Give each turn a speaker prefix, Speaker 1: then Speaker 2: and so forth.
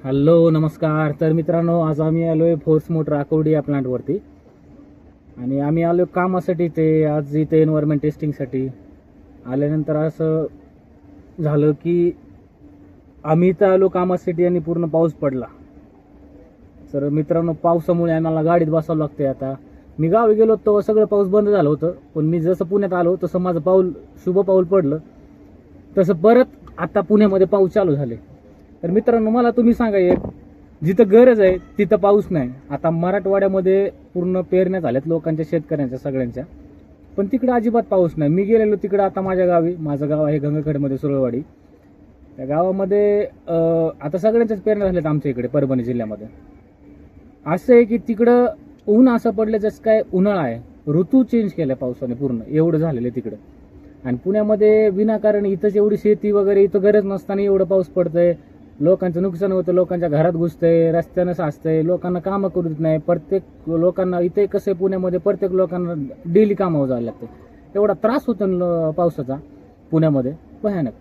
Speaker 1: Hello नमस्कार. तर मित्रांनो, आज आम्ही आलोय फोर्स मोटर आकुर्डी या प्लांटवरती आणि आम्ही आलो कामासाठी. ते आज इथे एन्व्हायरमेंट टेस्टिंगसाठी आल्यानंतर असं झालं की आम्ही इथं आलो कामासाठी आणि पूर्ण पाऊस पडला. तर मित्रांनो, पावसामुळे आम्हाला गाडीत बसावं लागतंय. आता मी गावी गेलो तेव्हा सगळं पाऊस बंद झालं होतं, पण मी जसं पुण्यात आलो तसं माझं शुभ पाऊल पडलं. तसं परत आता पुण्यामध्ये पाऊस चालू झाले. तर मित्रांनो, मला तुम्ही सांगा, एक जिथं गरज आहे तिथं पाऊस नाही. आता मराठवाड्यामध्ये पूर्ण पेरण्या झाल्यात लोकांच्या, शेतकऱ्यांच्या सगळ्यांच्या, पण तिकडे अजिबात पाऊस नाही. मी गेलेलो तिकडं आता माझ्या गावी. माझं गाव आहे गंगाखेडमध्ये, सुरळवाडी. त्या गावामध्ये आता सगळ्यांच्याच पेरण्या झाल्यात आमच्या इकडे परभणी जिल्ह्यामध्ये. असं आहे की तिकडं ऊन असं पडलं जसं काय उन्हाळा आहे. ऋतू चेंज केला पावसाने पूर्ण, एवढं झालेलं आहे तिकडं. आणि पुण्यामध्ये विनाकारण इथंच एवढी शेती वगैरे इथं गरज नसताना एवढं पाऊस पडतंय. लोकांचं नुकसान होतं, लोकांच्या घरात घुसतंय, रस्त्यानं साचतंय, लोकांना कामं करू देत नाही. प्रत्येक लोकांना इथे कसं आहे, पुण्यामध्ये प्रत्येक लोकांना डेली कामावर जायला लागतं. एवढा त्रास होतो पावसाचा पुण्यामध्ये भयानक.